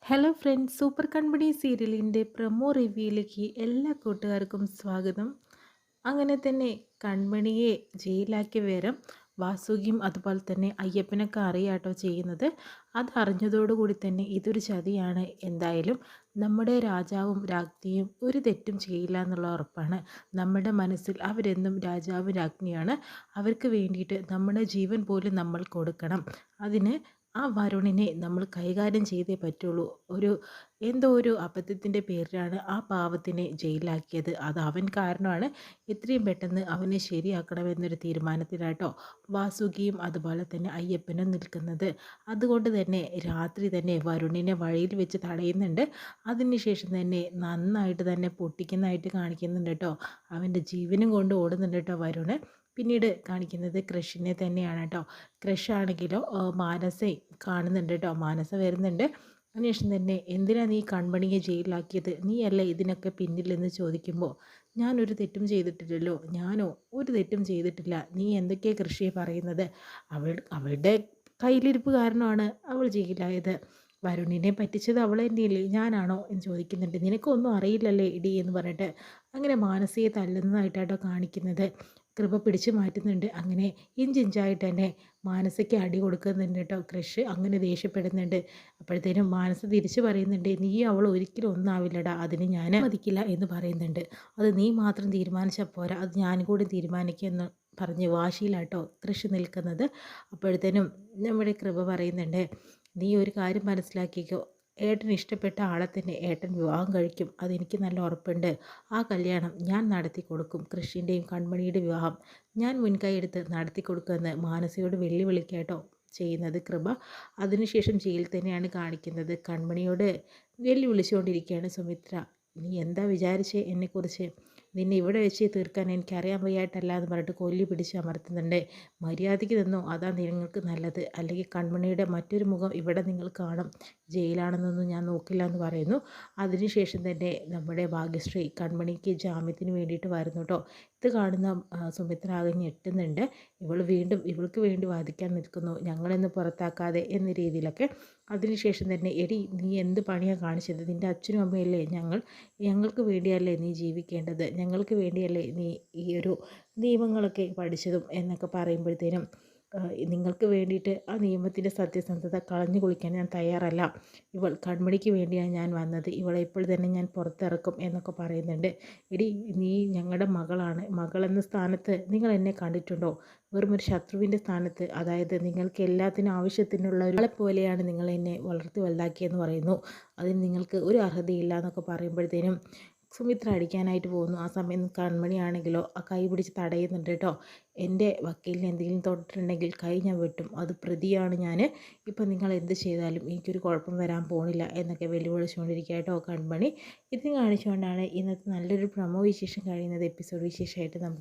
Hello friends, super കൺപണി സീരിയലിൻ്റെ promo റിവ്യൂയിലേക്ക് എല്ലാ കൂട്ടുകാർക്കും സ്വാഗതം. അങ്ങനെ തന്നെ കൺമണിയെ ജയിലാക്കിയ വിവരം വാസുകിയും അതുപോലെ തന്നെ അയ്യപ്പനൊക്കെ അറിയാട്ടോ ചെയ്യുന്നത്. അതറിഞ്ഞതോടുകൂടി തന്നെ ഇതൊരു ചതിയാണ്, എന്തായാലും നമ്മുടെ രാജാവും രാജ്ഞിയും ഒരു തെറ്റും ചെയ്യില്ല എന്നുള്ള ഉറപ്പാണ്. നമ്മുടെ മനസ്സിൽ അവരെന്നും രാജാവും രാജ്ഞിയാണ്. അവർക്ക് വേണ്ടിയിട്ട് നമ്മുടെ ജീവൻ പോലും നമ്മൾ കൊടുക്കണം. അതിന് ആ വരുണിനെ നമ്മൾ കൈകാര്യം ചെയ്തേ പറ്റുള്ളൂ. എന്തോ ഒരു അബദ്ധത്തിൻ്റെ പേരിലാണ് ആ പാവത്തിനെ ജയിലാക്കിയത്. അത് അവൻ കാരണമാണ്. എത്രയും പെട്ടെന്ന് അവനെ ശരിയാക്കണമെന്നൊരു തീരുമാനത്തിലാട്ടോ വാസുകിയും അതുപോലെ തന്നെ അയ്യപ്പനും നിൽക്കുന്നത്. അതുകൊണ്ട് തന്നെ രാത്രി തന്നെ വരുണിനെ വഴിയിൽ വെച്ച് തടയുന്നുണ്ട്. അതിനുശേഷം തന്നെ നന്നായിട്ട് തന്നെ പൊട്ടിക്കുന്നതായിട്ട് കാണിക്കുന്നുണ്ട് കേട്ടോ. അവൻ്റെ ജീവനും കൊണ്ട് ഓടുന്നുണ്ട് കേട്ടോ വരുണ്. പിന്നീട് കാണിക്കുന്നത് ക്രഷിനെ തന്നെയാണ് കേട്ടോ. ക്രഷാണെങ്കിലോ മാനസയെ കാണുന്നുണ്ട് കേട്ടോ. മാനസ വരുന്നുണ്ട്. അതിനുശേഷം തന്നെ എന്തിനാ നീ കൺമണിയെ ജയിലിലാക്കിയത്, നീയല്ലേ ഇതിനൊക്കെ പിന്നിലെന്ന് ചോദിക്കുമ്പോൾ ഞാനൊരു തെറ്റും ചെയ്തിട്ടില്ലല്ലോ, ഞാനോ ഒരു തെറ്റും ചെയ്തിട്ടില്ല, നീ എന്തൊക്കെയാണ് കൃഷിയെ പറയുന്നത്, അവളുടെ കയ്യിലിരിപ്പ് കാരണമാണ് അവൾ ജയിലായത്, വരുണിനെ പറ്റിച്ചത് അവൾ തന്നെയല്ലേ, ഞാനാണോ എന്ന് ചോദിക്കുന്നുണ്ട്. നിനക്കൊന്നും അറിയില്ലല്ലേ ഇടി എന്ന് പറഞ്ഞിട്ട് അങ്ങനെ മാനസിയെ തല്ലുന്നതായിട്ടാട്ടോ കാണിക്കുന്നത്. കൃപ പിടിച്ചു മാറ്റുന്നുണ്ട്. അങ്ങനെ ഇഞ്ചിഞ്ചായിട്ട് തന്നെ മാനസയ്ക്ക് അടി കൊടുക്കുന്നുണ്ട് കേട്ടോ ക്രഷ്. അങ്ങനെ ദേഷ്യപ്പെടുന്നുണ്ട്. അപ്പോഴത്തേനും മാനസ തിരിച്ചു പറയുന്നുണ്ട്, നീ അവൾ ഒരിക്കലും ഒന്നാവില്ലടാ, അതിന് ഞാൻ മതിക്കില്ല എന്ന് പറയുന്നുണ്ട്. അത് നീ മാത്രം തീരുമാനിച്ചാൽ പോരാ, അത് ഞാനും കൂടി തീരുമാനിക്കുമെന്ന് പറഞ്ഞ് വാശിയിലാട്ടോ കൃഷി നിൽക്കുന്നത്. അപ്പോഴത്തേനും നമ്മുടെ കൃപ പറയുന്നുണ്ട്, നീ ഒരു കാര്യം മനസ്സിലാക്കിക്കോ, ഏട്ടന് ഇഷ്ടപ്പെട്ട ആളെ തന്നെ ഏട്ടൻ വിവാഹം കഴിക്കും, അതെനിക്ക് നല്ല ഉറപ്പുണ്ട്. ആ കല്യാണം ഞാൻ നടത്തി കൊടുക്കും. കൃഷിൻ്റെയും കൺമണിയുടെ വിവാഹം ഞാൻ മുൻകൈ എടുത്ത് നടത്തി കൊടുക്കുമെന്ന് മാനസയോട് വെല്ലുവിളിക്കാട്ടോ ചെയ്യുന്നത് കൃപ. അതിനുശേഷം ജയിലിൽ തന്നെയാണ് കാണിക്കുന്നത്. കൺമണിയോട് വെല്ലുവിളിച്ചുകൊണ്ടിരിക്കുകയാണ് സുമിത്ര. നീ എന്താ വിചാരിച്ചേ എന്നെക്കുറിച്ച്, നിന്നെ ഇവിടെ വെച്ച് തീർക്കാൻ എനിക്കറിയാൻ വയ്യായിട്ടല്ല എന്ന് പറഞ്ഞിട്ട് കൊല്ലി പിടിച്ച് അമർത്തുന്നുണ്ട്. മര്യാദയ്ക്ക് നിന്നോ, അതാ നിങ്ങൾക്ക് നല്ലത്, അല്ലെങ്കിൽ കൺമണിയുടെ മറ്റൊരു മുഖം ഇവിടെ നിങ്ങൾ കാണും. ജയിലാണെന്നൊന്നും ഞാൻ നോക്കില്ല എന്ന് പറയുന്നു. അതിനുശേഷം തന്നെ നമ്മുടെ ഭാഗ്യശ്രീ കൺമണിക്ക് ജാമ്യത്തിന് വേണ്ടിയിട്ട് വരുന്നു കേട്ടോ. ഇത് കാണുന്ന സുമിത്ര ആകെ ഞെട്ടുന്നുണ്ട്. ഇവൾക്ക് വേണ്ടി വാദിക്കാൻ നിൽക്കുന്നു, ഞങ്ങളെന്ന് പുറത്താക്കാതെ എന്ന രീതിയിലൊക്കെ. അതിനുശേഷം തന്നെ, എടി നീ എന്ത് പണിയാണ് കാണിച്ചത്, നിൻ്റെ അച്ഛനും അമ്മയല്ലേ ഞങ്ങൾക്ക് വേണ്ടിയല്ലേ നീ ജീവിക്കേണ്ടത്, ഞങ്ങൾക്ക് വേണ്ടിയല്ലേ നീ ഈ ഒരു നിയമങ്ങളൊക്കെ പഠിച്ചതും എന്നൊക്കെ പറയുമ്പോഴത്തേനും, നിങ്ങൾക്ക് വേണ്ടിയിട്ട് ആ നിയമത്തിൻ്റെ സത്യസന്ധത കളഞ്ഞു കുളിക്കാൻ ഞാൻ തയ്യാറല്ല. ഇവൾ കൺമണിക്ക് വേണ്ടിയാണ് ഞാൻ വന്നത്, ഇവളെ ഇപ്പോൾ തന്നെ ഞാൻ പുറത്തിറക്കും എന്നൊക്കെ പറയുന്നുണ്ട്. എടി നീ ഞങ്ങളുടെ മകളാണ്, മകളെന്ന സ്ഥാനത്ത് നിങ്ങൾ എന്നെ കണ്ടിട്ടുണ്ടോ? വെറും ഒരു ശത്രുവിൻ്റെ സ്ഥാനത്ത്, അതായത് നിങ്ങൾക്ക് എല്ലാത്തിനും ആവശ്യത്തിനുള്ള ഒരാളെ പോലെയാണ് നിങ്ങൾ എന്നെ വളർത്തി വലുതാക്കിയെന്ന് പറയുന്നു. അതിന് നിങ്ങൾക്ക് ഒരു അർഹതയില്ല എന്നൊക്കെ പറയുമ്പോഴത്തേനും സുമിത്ര അടിക്കാനായിട്ട് പോകുന്നു. ആ സമയം കൺമണിയാണെങ്കിലോ ആ കൈ പിടിച്ച് തടയുന്നുണ്ട് കേട്ടോ. എൻ്റെ വക്കീലിനെ എന്തെങ്കിലും തൊട്ടിട്ടുണ്ടെങ്കിൽ കൈ ഞാൻ വെട്ടും, അത് പ്രതിയാണ് ഞാൻ, ഇപ്പം നിങ്ങൾ എന്ത് ചെയ്താലും എനിക്കൊരു കുഴപ്പം വരാൻ പോണില്ല എന്നൊക്കെ വെല്ലുവിളിച്ചുകൊണ്ടിരിക്കുക കേട്ടോ കൺമണി. ഇത് കാണിച്ചുകൊണ്ടാണ് ഇന്നത്തെ നല്ലൊരു പ്രൊമോ വിശേഷം കഴിയുന്നത്. എപ്പിസോഡ് വിശേഷമായിട്ട് നമുക്ക്